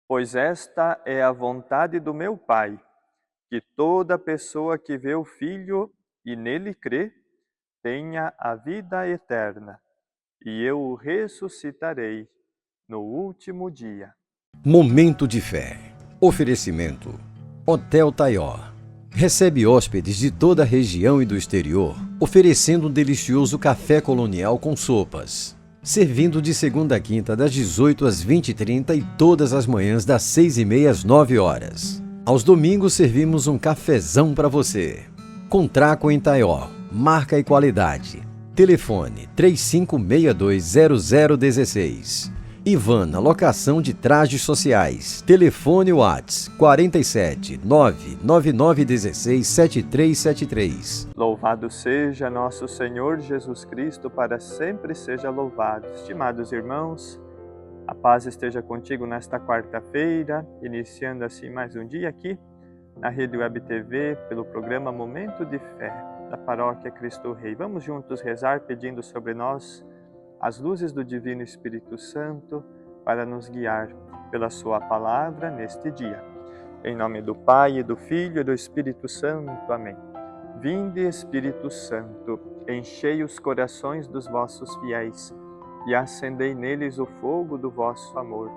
Pois esta é a vontade do meu Pai, que toda pessoa que vê o Filho e nele crê, tenha a vida eterna, e eu o ressuscitarei no último dia. Momento de fé. Oferecimento. Hotel Taió. Recebe hóspedes de toda a região e do exterior, oferecendo um delicioso café colonial com sopas. Servindo de segunda a quinta das 18 às 20h30 e todas as manhãs das 6h30 às 9h. Aos domingos servimos um cafezão para você. Contraco em Taió. Marca e qualidade. Telefone 35620016. Ivana, locação de trajes sociais. Telefone Whats 47 99916 7373. Louvado seja nosso Senhor Jesus Cristo, para sempre seja louvado. Estimados irmãos, a paz esteja contigo nesta quarta-feira, iniciando assim mais um dia aqui na Rede Web TV, pelo programa Momento de Fé, da Paróquia Cristo Rei. Vamos juntos rezar pedindo sobre nós as luzes do Divino Espírito Santo para nos guiar pela sua palavra neste dia. Em nome do Pai, e do Filho e do Espírito Santo. Amém. Vinde, Espírito Santo, enchei os corações dos vossos fiéis e acendei neles o fogo do vosso amor.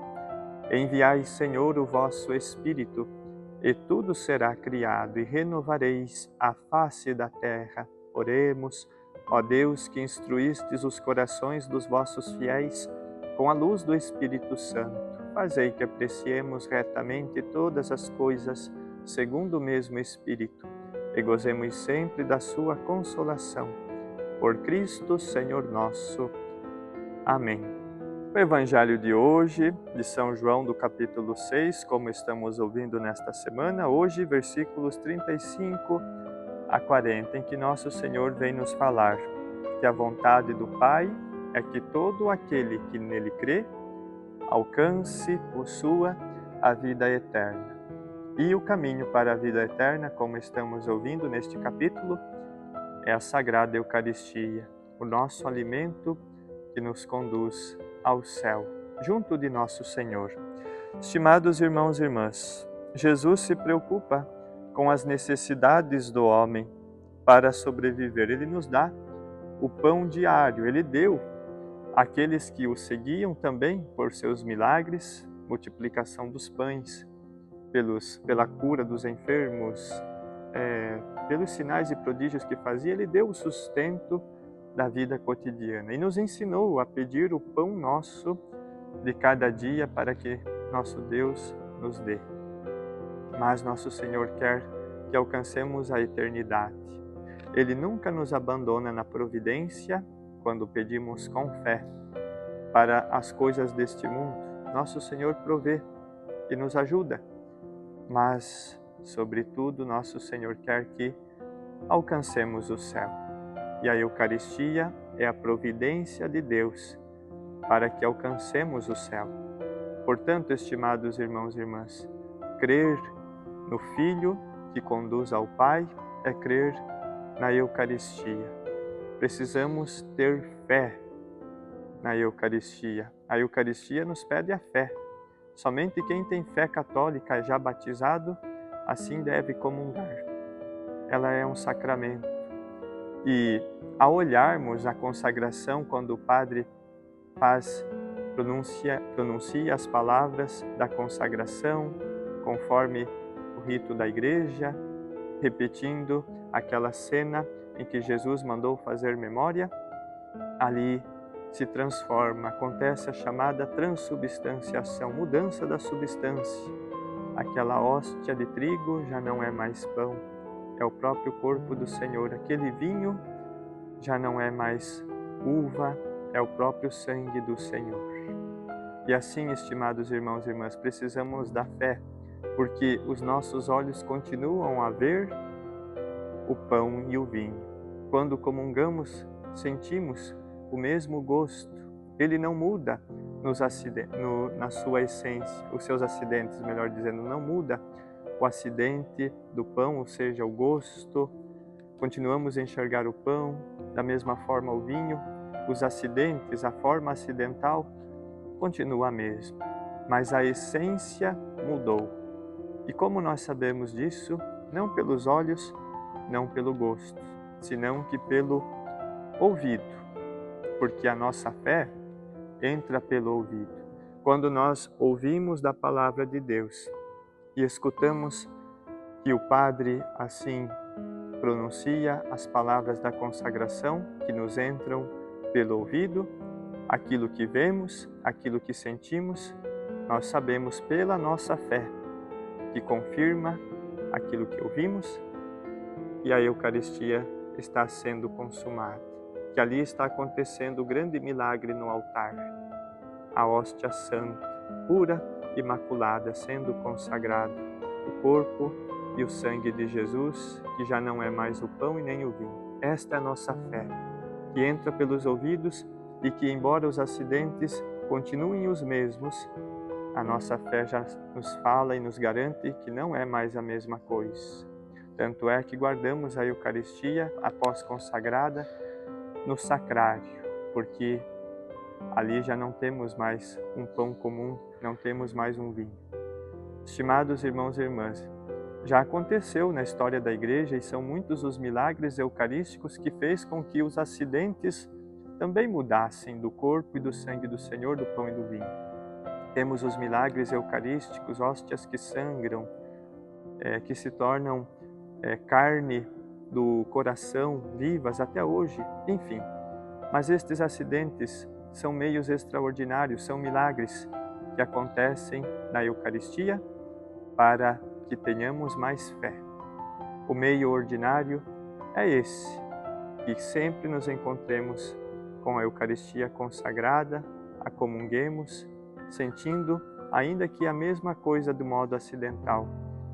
Enviai, Senhor, o vosso Espírito, e tudo será criado, e renovareis a face da terra. Oremos. Ó Deus, que instruístes os corações dos vossos fiéis com a luz do Espírito Santo, fazei que apreciemos retamente todas as coisas segundo o mesmo Espírito, e gozemos sempre da sua consolação. Por Cristo, Senhor nosso. Amém. O Evangelho de hoje, de São João, do capítulo 6, como estamos ouvindo nesta semana, hoje, versículos 35 a 40, em que nosso Senhor vem nos falar que a vontade do Pai é que todo aquele que nele crê alcance, possua a vida eterna. E o caminho para a vida eterna, como estamos ouvindo neste capítulo, é a Sagrada Eucaristia, o nosso alimento que nos conduz ao céu, junto de nosso Senhor. Estimados irmãos e irmãs, Jesus se preocupa com as necessidades do homem para sobreviver. Ele nos dá o pão diário. Ele deu àqueles que o seguiam também por seus milagres, multiplicação dos pães, pela cura dos enfermos, pelos sinais e prodígios que fazia. Ele deu o sustento da vida cotidiana e nos ensinou a pedir o pão nosso de cada dia para que nosso Deus nos dê. Mas nosso Senhor quer que alcancemos a eternidade. Ele nunca nos abandona na providência quando pedimos com fé para as coisas deste mundo. Nosso Senhor provê e nos ajuda, mas, sobretudo, nosso Senhor quer que alcancemos o céu. E a Eucaristia é a providência de Deus para que alcancemos o céu. Portanto, estimados irmãos e irmãs, crer no Filho que conduz ao Pai é crer na Eucaristia. Precisamos ter fé na Eucaristia. A Eucaristia nos pede a fé. Somente quem tem fé católica já batizado, assim deve comungar. Ela é um sacramento. E ao olharmos a consagração, quando o padre pronuncia as palavras da consagração, conforme o rito da igreja, repetindo aquela cena em que Jesus mandou fazer memória, ali se transforma, acontece a chamada transubstanciação, mudança da substância. Aquela hóstia de trigo já não é mais pão, é o próprio corpo do Senhor. Aquele vinho já não é mais uva, é o próprio sangue do Senhor. E assim, estimados irmãos e irmãs, precisamos da fé, porque os nossos olhos continuam a ver o pão e o vinho. Quando comungamos, sentimos o mesmo gosto. Ele não muda na sua essência, os seus acidentes, melhor dizendo, não muda o acidente do pão, ou seja, o gosto. Continuamos a enxergar o pão, da mesma forma o vinho. Os acidentes, a forma acidental, continua a mesma. mas a essência mudou. E como nós sabemos disso? Não pelos olhos, não pelo gosto, senão que pelo ouvido, porque a nossa fé entra pelo ouvido. Quando nós ouvimos da palavra de Deus e escutamos que o Padre assim pronuncia as palavras da consagração que nos entram pelo ouvido, aquilo que vemos, aquilo que sentimos, nós sabemos pela nossa fé que confirma aquilo que ouvimos e a Eucaristia está sendo consumada, que ali está acontecendo o grande milagre no altar, a hóstia santa, pura, imaculada, sendo consagrado, o corpo e o sangue de Jesus, que já não é mais o pão e nem o vinho. Esta é a nossa fé, que entra pelos ouvidos e que, embora os acidentes continuem os mesmos, a nossa fé já nos fala e nos garante que não é mais a mesma coisa. Tanto é que guardamos a Eucaristia, após consagrada, no sacrário, porque ali já não temos mais um pão comum, não temos mais um vinho. Estimados irmãos e irmãs, já aconteceu na história da Igreja e são muitos os milagres eucarísticos que fez com que os acidentes também mudassem do corpo e do sangue do Senhor, do pão e do vinho. Temos os milagres eucarísticos, hóstias que sangram, que se tornam carne do coração, vivas até hoje, enfim. Mas estes acidentes são meios extraordinários, são milagres que acontecem na Eucaristia para que tenhamos mais fé. O meio ordinário é esse, que sempre nos encontremos com a Eucaristia consagrada, a comunguemos, sentindo ainda que a mesma coisa do modo acidental,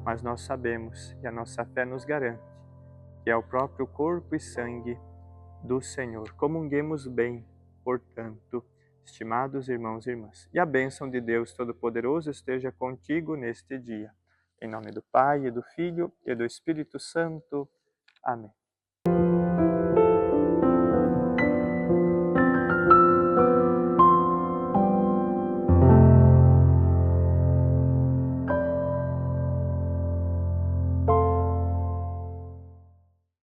mas nós sabemos e a nossa fé nos garante que é o próprio corpo e sangue do Senhor. Comunguemos bem, portanto, estimados irmãos e irmãs. E a bênção de Deus Todo-Poderoso esteja contigo neste dia. Em nome do Pai, e do Filho, e do Espírito Santo. Amém.